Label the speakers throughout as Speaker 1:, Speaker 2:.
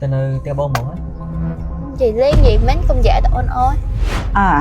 Speaker 1: Từ nơi tiêu bông mỏng á.
Speaker 2: Chị Liên gì mến công dạ tụi ôn ôi.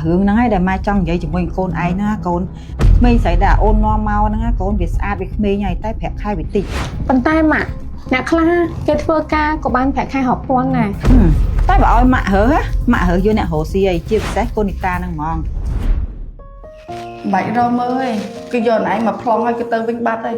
Speaker 3: Hướng nó hay để mai trong vậy chỉ mình con ấy nữa con mình sẽ đã ôn no mau nữa con việc xa việc mê nhảy tay phẹt khai bị tịt
Speaker 4: ប៉ុន្តែម៉ាក់អ្នកខ្លះគេធ្វើការក៏បានប្រាក់ខែរាប់ពាន់ដែរ
Speaker 3: tay bảo ơi mạ hở vô nè hồ si ấy chia sẻ con đi ta năng mong
Speaker 5: បាច់រមអើយគឺយកណៃមកប្លង់ឲ្យគេទៅវិញបាត់ហើយ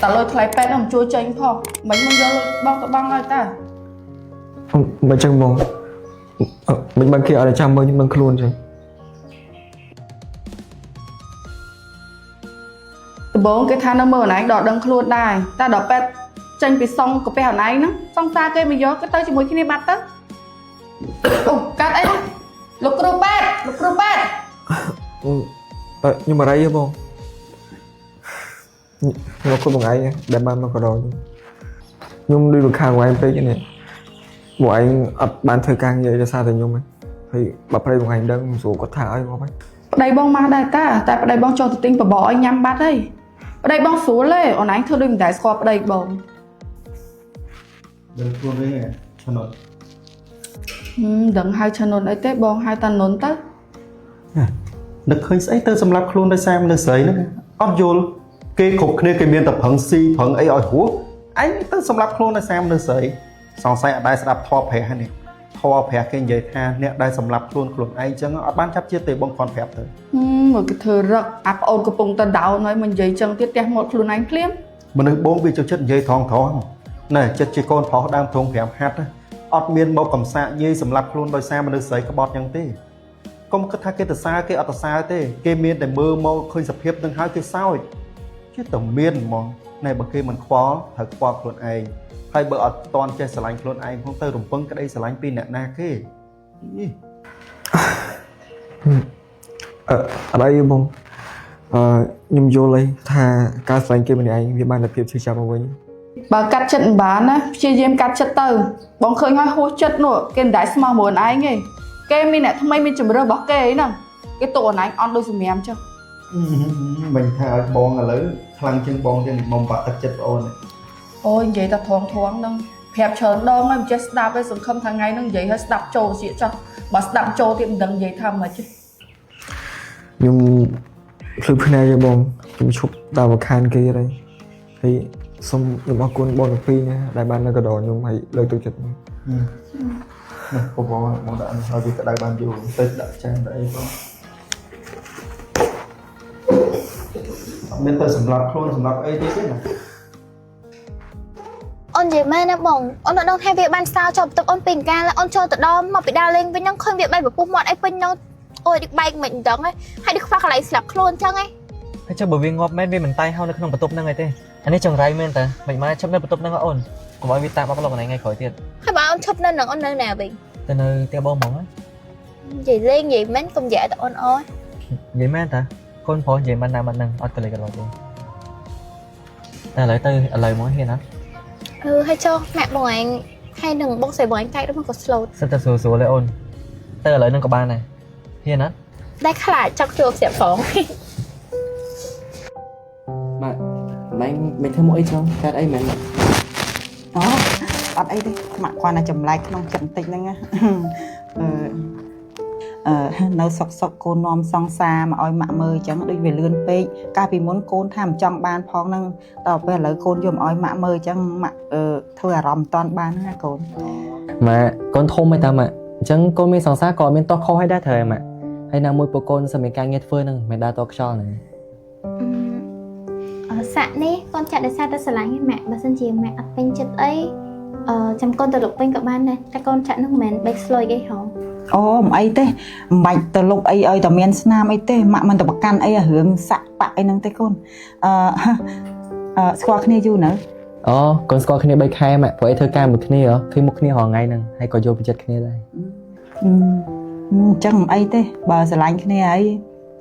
Speaker 5: តែលុយថ្លៃពេទ្យនឹងជួយចេញផងមិនមកយកលុយបងទៅបងឲ្យតា
Speaker 6: មិនចឹងបងមិនបានគេអត់ចាំមើលខ្ញុំនឹងខ្លួនចឹង
Speaker 5: ដំបូងគេថានៅមើលណៃដកដឹងខ្លួនដែរតែដល់ពេទ្យចេញពីសងកាពះណៃហ្នឹងសងសារគេមកយកគេទៅជាមួយគ្នាបាត់ទៅអូកាត់អីលោកគ្រូពេទ្យ
Speaker 6: ខ្ញុំអរ៉ៃបងខ្ញុំគាត់បងឯងដែលបានមកកដោខ្ញុំដូចរំខានបងឯងពេកនេះបងឯងអត់បានធ្វើការងារដោយសារតែខ្ញុំហើយបើប្តីបងឯងដឹងមិនស្រួលគាត់ថាអីមកហើយ
Speaker 5: ប្តីបងមកដែរតាតែប្តីបងចុះទៅទិញបបរឲ្យញ៉ាំបាត់ហើយប្តីបងស្រួលទេអូនឯងធ្វើដូចមិនដែលស្គាល់ប្តីបង
Speaker 7: ដឹងខ្លួនវិញឆនុន
Speaker 5: ដឹងហៅឆនុនអីទេបងហៅតានុនទៅ
Speaker 7: នឹកឃើញស្អីទៅសម្រាប់ខ្លួនដោយសារមនុស្សស្រីហ្នឹងអត់យល់គេគ្រប់គ្នាគេមានតែប្រឹងស៊ីប្រឹងអីឲ្យហួសឯងទៅសម្រាប់ខ្លួនដោយសារមនុស្សស្រីសង្ស័យអត់ដែរស្ដាប់ធម៌ព្រះហ្នឹងធម៌ព្រះគេនិយាយថាអ្នកដែលសម្រាប់ខ្លួនឯងចឹងអត់បានចាប់ជាតិទេបងគាត់ប្រាប់ទៅ
Speaker 5: មកគេធ្វើរឹកអាប្អូនកំពុងតែដោនហើយមិននិយាយចឹងទៀតផ្ទះមកខ្លួនឯងភ្លាម
Speaker 7: មនុស្សបងវាចូលចិត្តនិយាយថងណែចិត្តជាកូនប្រុសដើមធំ5ហាត់អត់មានមកកំសាកយាយសម្រាប់ខ្លួនដោយសារមនុស្សស្រីក្បត់ចឹងទេកុំគិតថាគេទៅសារគេអត់ទៅសារទេគេមានតែមើលមកឃើញសភាពនឹងហើយគេសើចជាតែមានហ្មងណែបើគេមិនខ្វល់ត្រូវខ្វល់ខ្លួនឯងហើយបើអត់តន់ចេះស្រឡាញ់ខ្លួនឯងផងទៅរំពឹងក្តីស្រឡាញ់ពីអ្នកណាគេ
Speaker 6: អរ៉ៃបងខ្ញុំយល់ថាការស្រឡាញ់គេម្នាក់ឯងវាបានតែភាពឈឺចាប់មកវិញ
Speaker 5: បើកាត់ចិត្តមិនបានណាព្យាយាមកាត់ចិត្តទៅបងឃើញហើយហួសចិត្តនោះគេមិនដែរស្មោះមួយឯងទេគេមានអ្នកថ្មីមានជំរឿរបស់គេហ្នឹងគេតួអូនឯងអត់ដូចសម្រាប់ចុះ
Speaker 7: មិនថាឲ្យបងឥឡូវខ្លាំងជាងបងទៀតមុំបាក់ទឹកចិត្តបងអូន
Speaker 5: អូយនិយាយតែធំហ្នឹងប្រាប់ច្រើនដងហើយមិនចេះស្ដាប់ទេសង្ឃឹមថាថ្ងៃហ្នឹងនិយាយឲ្យស្ដាប់ចូលជាចុះបើស្ដាប់ចូលទៀតមិនដឹងនិយាយថាម៉េចទេ
Speaker 6: ខ្ញុំភ្លឺភ្នែកបងខ្ញុំឈប់តាមខានគេហើយសូមខ្ញុំអរគុណបងទាំងពីរណាដែលបាននៅកដោខ្ញុំហើយលើកទឹកចិត្តខ្ញុំ
Speaker 7: បងដាក់ឲ្យវាក្តៅបានយូរទៅដាក់ចានទៅអីបងអត់មានទៅសម្រាប់ខ្លួនសម្រាប់អីទេណា
Speaker 2: អូននិយាយមែនណាបងអូនអត់ដឹងថាវាបានសើចប់ទឹកអូនពីកាលអូនចូលទៅដល់មកពីដើរលេងវិញហ្នឹងឃើញវាបែកពពុះមាត់អីពេញហ្នឹងអូយដូចបែកមិនដឹងហ៎ហើយដូចខ្វះកន្លែងស្លាប់ខ្លួនចឹងហ៎
Speaker 1: ហើយចុះបើវាងាប់មែនវាមិនតៃហៅនៅក្នុងបន្ទប់ហ្នឹងឯទេអានេះចង្រៃមែនតើមិនមកឈប់នៅបន្ទប់ហ្នឹងអូនកុំឲ្យវាតាមអបលោកថ្ងៃក្រោយទៀត
Speaker 2: ហើយបើអូនឈប់នៅនឹងអូននៅណាវិញ
Speaker 1: ទៅនៅtiêu bông mỏng á
Speaker 2: និយាយលេងនិយាយមែនcông dạ tụi ôn ôi
Speaker 1: vậyមែនតើកូនប្រុសនិយាយមិនណាមិនហ្នឹងអត់កលេចកន្លងទេតែឥឡូវទៅឥឡូវមកហ៊ានអត់
Speaker 2: ហើយចុះម៉ាក់បងឯងហើយនឹងបងស្រីបងឯងកាច់တော့មកក៏ slow
Speaker 1: សិតតែស្រួលៗទេអូនទៅឥឡូវហ្នឹងក៏បានដែរហ៊ានអត់
Speaker 2: ដែរខ្លាចចង់ជួបស្រាប់ផង
Speaker 8: mình thêm mỗi trong cái ấy mình
Speaker 3: អត់អីទេខ្មាក់គាត់ណាចម្លែកក្នុងចិត្តបន្តិចហ្នឹងណានៅសុកកូននាំសង្សារមកឲ្យម៉ាក់មើលអញ្ចឹងដូចវាលឿនពេកកាលពីមុនកូនថាមិនចង់បានផងហ្នឹងដល់ពេលឥឡូវកូនយកមកឲ្យម៉ាក់មើលអញ្ចឹងម៉ាក់ធ្វើអារម្មណ៍មិនតាន់បានណាកូន
Speaker 8: mà con thôm hay ta mà chẳng con mình sáng sáng còn mình to khô hay đa thời mà hay là môi của con sao mình càng nghe phơi nè mày đa to cho này
Speaker 2: សាក់នេះកូនចាក់ដោយសារតែស្រឡាញ់ម៉ាក់បើសិនជាម៉ាក់អត់ពេញចិត្តអីចាំកូនទៅលុបពេញក៏បានដែរតែកូនចាក់នោះមិនមែនបេកស្លុយគេហ៎
Speaker 3: អូមិនអីទេមិនបាច់ទៅលុបអីឲ្យតែមានស្នាមអីទេម៉ាក់មិនទៅប្រកាន់អីរឿងសាក់បាក់អីហ្នឹងទេកូនស្គាល់គ្នាយូរនៅ
Speaker 8: con score kia bay khai mà với thơ ca một kia khi một kia họ ngay nè hay có vô bị chật kia đây
Speaker 3: ចឹងមិនអីទេបើស្រឡាញ់គ្នាអី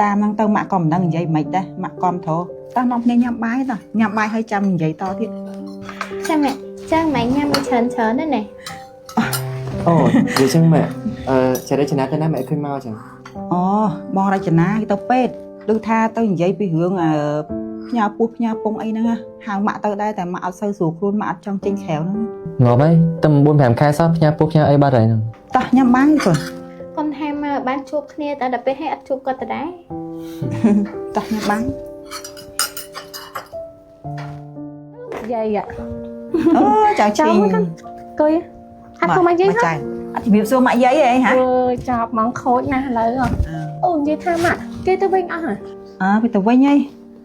Speaker 3: តាមហ្នឹងទៅម៉ាក់ក៏មិនដឹងនិយាយមិនដែរម៉ាក់ក៏មិនធោះតោះនាំគ្នាញ៉ាំបាយតោះញ៉ាំបាយហើយចាំនិយាយតទៀត
Speaker 2: ចាំម៉ាក់ចាំម៉ាក់ញ៉ាំមួយច្រើនណាស់ណែ
Speaker 8: ồ vậy chăng mẹ chạy đây chả tới mẹ khơi mau chẳng
Speaker 3: អូបងរចនាគេទៅពេទ្យឮថាទៅនិយាយពីរឿង ផ្ញើពោះផ្ញើពងអីហ្នឹងហៅម៉ាក់ទៅដែរតែម៉ាក់អត់សូវស្រួលខ្លួនម៉ាក់អត់ចង់ចេញក្រៅហ្នឹង
Speaker 8: ងាប់ហើយតែ4-5 ខែសោះផ្ញើពោះផ្ញើអីបាត់ហើយហ្នឹង
Speaker 3: តោះញ៉ាំបាយកូន
Speaker 2: កូនថាមកបានជួបគ្នាតែដល់ពេលឲ្យអត់ជួបគាត់ទៅដែរ
Speaker 3: តោះញ៉ាំបាយ
Speaker 4: យាយ
Speaker 3: អូចៅឈីង
Speaker 4: កុយអត់ធ្វើមកយាយ
Speaker 3: មកចាអត់ជំរាបសួរម៉ាក់យាយអីហ៎
Speaker 4: អើយចាប់មកខូចណាស់ឥឡូវអូនិយាយថាម៉ាក់គេទៅវិញអស់ហ៎
Speaker 3: ទៅទៅវិញហើយ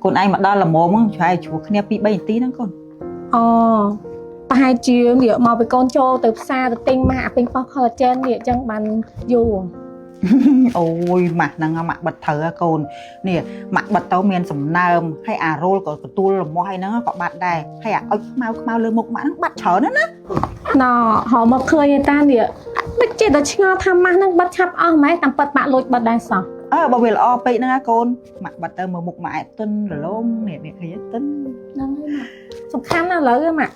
Speaker 3: កូនឯងមកដល់ល្មមហ្នឹងឆ្លៃជួគ្នា2-3នាទីហ្នឹងកូន
Speaker 4: អូប្រហែលជាវាមកពីកូនចូលទៅផ្សារទៅទិញម៉ាក់អាពេញប៉ោះ collagen នេះអញ្ចឹងបានយូរ
Speaker 3: អូយម៉ាក់ហ្នឹងម៉ាក់បិទត្រូវកូននេះម៉ាក់បិទទៅមានសំណើមហើយអារោលក៏ទទួលរមាស់ហើយហ្នឹងក៏បាត់ដែរហើយអាអុចខ្មៅលើមុខម៉ាក់ហ្នឹងបាត់ច្រើនណាស់ណា
Speaker 4: ណ៎ហៅមកឃើញឯតានេះមិនចេះតែឆ្ងល់ថាម៉ាស់ហ្នឹងបាត់ឆាប់អស់ម៉ែតាមពិតម៉ាក់លួចបាត់ដែរសោះ
Speaker 3: បើវាល្អពេកហ្នឹងកូនម៉ាក់បិទទៅមើលមុខម៉ាក់ទិនរលោងនេះឃើញទិន
Speaker 4: ហ្នឹងហើយម៉ាក់សំខាន់ណាស់ឥឡូវម៉ាក់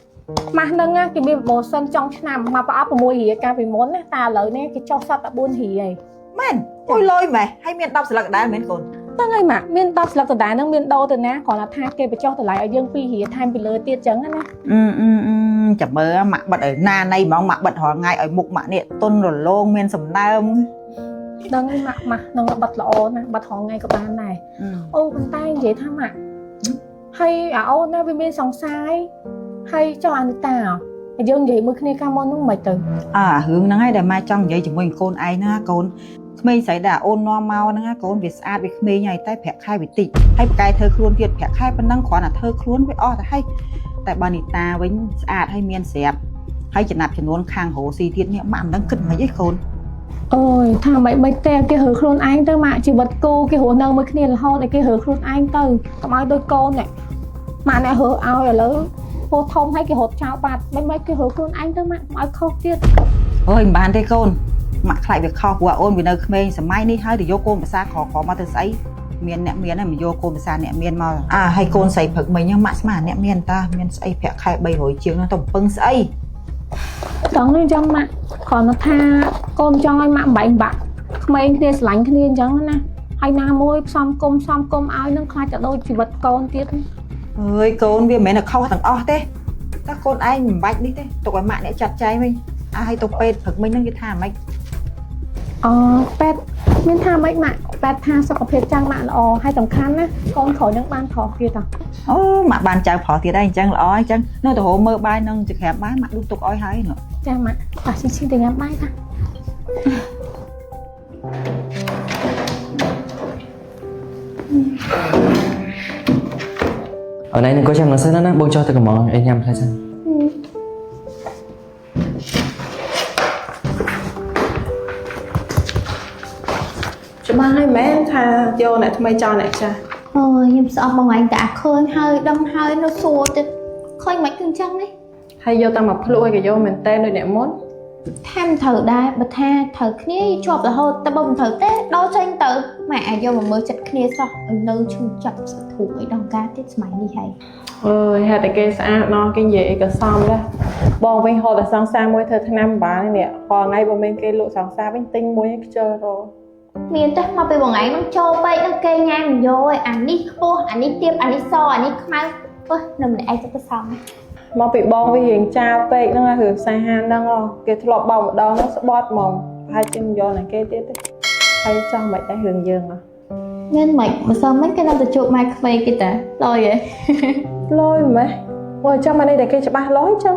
Speaker 4: ម៉ាស់ហ្នឹងគេមានប្រម៉ូសិនចុងឆ្នាំមកប្រអប់6រៀលកាលពីមុនណាតែឥឡូវនេះគេចុះសតតែ4រៀលហើយ
Speaker 3: មែនមួយលុយម៉េះហើយមាន10ស្លឹកដែរមែនកូន
Speaker 4: ហ្នឹងហើយម៉ាក់មាន10ស្លឹកដដែលហ្នឹងមានដូរទៅណាគ្រាន់តែថាគេបញ្ចុះតម្លៃឲ្យយើង2រៀលថែមពីលើទៀតចឹងណា
Speaker 3: ចាំមើលម៉ាក់បិទឲ្យណាណៃហ្មងម៉ាក់បិទរាល់ថ្ងៃឲ្យមុខម៉ាក់នេះទន់រលោងមានសំណើម
Speaker 4: ដឹងហើយម៉ាក់ហ្នឹងបាត់ល្អណាស់បាត់រងថ្ងៃក៏បានដែរអូប៉ុន្តែនិយាយថាម៉ាក់ហើយអាអូនណាវាមានសង្សារហើយចុះអានីតាយើងនិយាយមួយគ្នាកាលមុនហ្នឹងមិនទៅ
Speaker 3: រឿងហ្នឹងហើយដែលម៉ែចង់និយាយជាមួយកូនឯងណាកូនក្មេងស្រីដែលអូននាំមកហ្នឹងកូនវាស្អាតវាក្មេងហើយតែប្រាក់ខែវាតិចហើយប្រកែធ្វើខ្លួនទៀតប្រាក់ខែប៉ុណ្ណឹងគ្រាន់តែធ្វើខ្លួនវាអស់ទៅហើយតែបើនីតាវិញស្អាតហើយមានស្រាប់ហើយចំណាប់ចំនួនខាងរោស៊ីទៀតនេះម៉ាក់មិនដឹងគិតមិនអីកូន
Speaker 4: អូយថាមិនទេគេរើខ្លួនឯងទៅម៉ាក់ជីវិតគូគេរស់នៅមួយគ្នារហូតឲ្យគេរើខ្លួនឯងទៅកុំឲ្យដូចកូននេះម៉ាក់អ្នករើឲ្យឥឡូវពោះធំឲ្យគេរត់ចោលបាត់មិនគេរើខ្លួនឯងទៅម៉ាក់កុំឲ្យខុសទៀត
Speaker 3: អូយមិនបានទេកូនម៉ាក់ខ្លាចវាខុសព្រោះអូនវានៅក្មេងសម័យនេះហើយទៅយកកូនភាសាក្រមកទៅស្អីមានអ្នកមានហើយមកយកកូនភាសាអ្នកមានមកហើយកូនស្រីព្រឹកមិញហ្នឹងម៉ាក់ស្មានអ្នកមានតាមានស្អីប្រាក់ខែ300ជាងហ្នឹងទៅពឹងស្អី
Speaker 4: ដឹងទេចឹងម៉ាក់គ្រាន់តែថាកូនចង់ឲ្យម៉ាក់បែកបាក់ក្មេងគ្នាស្រឡាញ់គ្នាអញ្ចឹងណាហើយណាមួយផ្សំគុំឲ្យនឹងខ្លាចតែដូចជីវិតកូនទៀតអើយក
Speaker 3: ូនវាមិនមែនខុសទាំងអស់ទេតែកូនឯងមិនបាច់នេះទេទុកឲ្យម៉ាក់អ្នកចាត់ចែងវិញឲ្យទៅពេទ្យព្រឹកមិញហ្នឹងគេថាម៉េច
Speaker 4: ពេទ្យមានថាម៉េចម៉ាក់ពេទ្យថាសុខភាពចាំងម៉ាក់ល្អហើយសំខាន់ណាកូនក្រោយនឹងបានប្រុសទៀតអូ
Speaker 3: ម៉ាក់បានចៅប្រុសទៀតហើយអញ្ចឹងល្អអញ្ចឹងនៅទៅរមើលបាយនឹងចក្រាបបាយម៉ាក់ដួសទុកឲ្យហើយនោះ
Speaker 4: ចាម៉ាក់ប៉ះឈីទៅញ៉ាំបាយតា
Speaker 8: ở đây có chăm nó sẽ nó bông cho tôi cả món anh nhầm hay sao
Speaker 4: ច្បាស់ហើយមែនថាយកអ្នកថ្មីចោលអ្នកចាស់
Speaker 2: អូយខ្ញុំស្អប់បងឯងតែឃើញហើយដឹងហើយនៅសួរទៅឃើញមិនគឺអញ្ចឹងនេះ
Speaker 4: ហើយយកតាមមកភ្លក់ឲ្យក៏យកមែនតើដូចអ្នកមុន
Speaker 2: ថាមិនត្រូវដែរបើថាត្រូវគ្នាជាប់រហូតតែបើមិនត្រូវទេដោចេញទៅម៉ែអាចយកមកមើលចិត្តគ្នាសោះនៅឈឺចាប់សធុអីដល់ការទៀតសម័យនេះហើយ
Speaker 4: អើយហេតុតែគេស្អាតណោះគេនិយាយអីក៏សមដែរបងវិញហត់តែសង្សារមួយធ្វើឆ្នាំបាននេះរាល់ថ្ងៃបើមានគេលក់សង្សារវិញទិញមួយឲ្យខ្ជិលរក
Speaker 2: មានតែមកពីបងឯងនឹងចូលពេកនឹងគេញ៉ាំមិនយកឯអានេះខ្ពស់អានេះទៀបអានេះសអានេះខ្មៅអើយនៅម្នាក់ឯងទៅទៅសម
Speaker 4: មកពីបងវារៀងចាពេកហ្នឹងរឿងផ្សាយហានហ្នឹងគេធ្លាប់បោកម្ដងហ្នឹងស្បត់ហ្មងហើយជិះយកនឹងគេទៀតទេហើយចង់មិនដែររឿងយើងមានមិនមិនសមមិនគេនៅទៅជួបម៉ែក្មេងគេតាលយហ៎លយម៉េះមកចាំមកនេះតែគេច្បាស់លយចឹង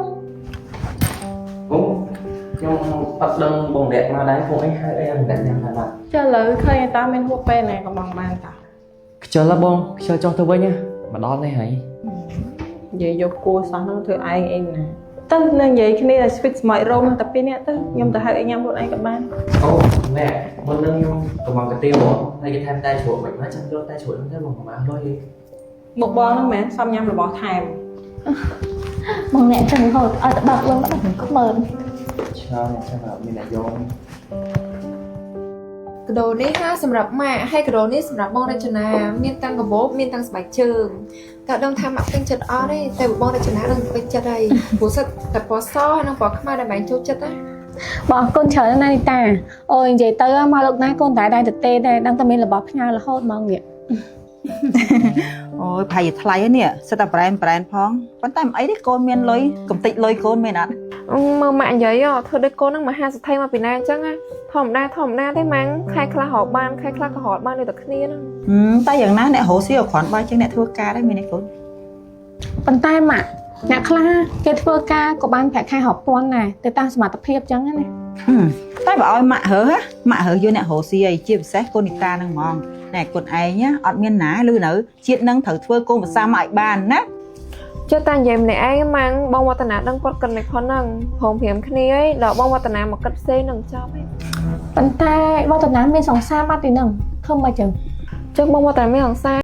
Speaker 8: ខ្ញុំអត់ដឹងបងអ្នកមកដែរពួកអីហើយអីមិនដឹងញ៉ាំថាបាទ
Speaker 4: ចុះឥឡូវឃើញតាមានហួសពេលណាក៏បងបានតា
Speaker 8: ខ្ជិលឡាបងខ្ជិលចុះទៅវិញមកដល់នេះហើយ
Speaker 4: និយាយយកគួរសោះហ្នឹងធ្វើឯងអីណាទៅនឹងនិយាយគ្នាឲ្យ switch ស្មៃរោមតែពីរនាក់ទៅខ្ញុំទៅហៅឲ្យញ៉ាំខ្លួនឯងក៏បាន
Speaker 8: អូអ្នកមុននឹងខ្ញុំកំងកាទៀវហើយគេថែមតែជ្រូកមិនមកចាំយកតែជ្រូកហ្នឹងទៅបងប្រហែលលុយ
Speaker 4: មុខបងហ្នឹងមែនសំញ៉ាំរបស់ថែម
Speaker 2: បងអ្នកចឹងហូតឲ្យតែបាក់លងបាក់ខ្មើ
Speaker 8: ឆ្លើយចាំថាមានអ្នកយក
Speaker 9: កដោនេះហាសម្រាប់ម៉ាក់ហើយកដោនេះសម្រាប់បងរចនាមានទាំងកាបូបមានទាំងស្បែកជើងតែដឹងថាម៉ាក់ពេញចិត្តអត់ទេតែបងរចនាដឹងពេញចិត្តហើយព្រោះសិតតែពណ៌សហើយនិងពណ៌ខ្មៅដែលម៉ែចូលចិត្តណា
Speaker 4: បងកូនច្រើនណាស់នេះតាអូយនិយាយទៅមកលោកណាកូនតែដែរទៅទេដែរដឹងតែមានរបស់ផ្ញើរហូតហ្មងនេះ
Speaker 3: អូ អូយផៃថ្លៃនេះសិតតែប្រែនផងប៉ុន្តែមិនអីទេកូនមានលុយកំតិចលុយកូនមែនអត់
Speaker 9: មើលម៉ាក់និយាយធ្វើដូចកូននឹងមហាសេដ្ឋីមកពីណាអញ្ចឹងធម្មតាទេម៉ាំងខែខ្លះរកបានខែខ្លះក៏រកបានដូចតែគ្នាហ្នឹង
Speaker 3: តែយ៉ាងណាអ្នករស់ស៊ីឲ្យគ្រាន់បើជាងអ្នកធ្វើការដែរមែនទេកូន
Speaker 4: ប៉ុន្តែម៉ាក់អ្នកខ្លះគេធ្វើការក៏បានប្រាក់ខែរាប់ពាន់ដែរទៅតាមសមត្ថភាពអញ្ចឹងណា
Speaker 3: តែបើឲ្យម៉ាក់រើម៉ាក់រើយកអ្នករស់ស៊ីឲ្យជាពិសេសកូននីតានឹងហ្មងណែកូនឯងអត់មានណាឬនៅជាតិនឹងត្រូវធ្វើកូនប្រសាមកឲ្យបានណា
Speaker 9: ចុះតានិយាយម្នាក់ឯងម៉ាំងបងវឌ្ឍនាដឹងគាត់គិតមិនខុសហ្នឹងព្រមព្រៀងគ្នាឯងដល់បងវឌ្ឍនាមកគិតផ្សេងនឹងចប់ឯង
Speaker 4: ប៉ុន្តែវឌ្ឍនាមានសង្សារបាត់ទីហ្នឹងធ្វើមិនអញ្ចឹង
Speaker 9: ចុះបងវឌ្ឍនាមានសង្សារ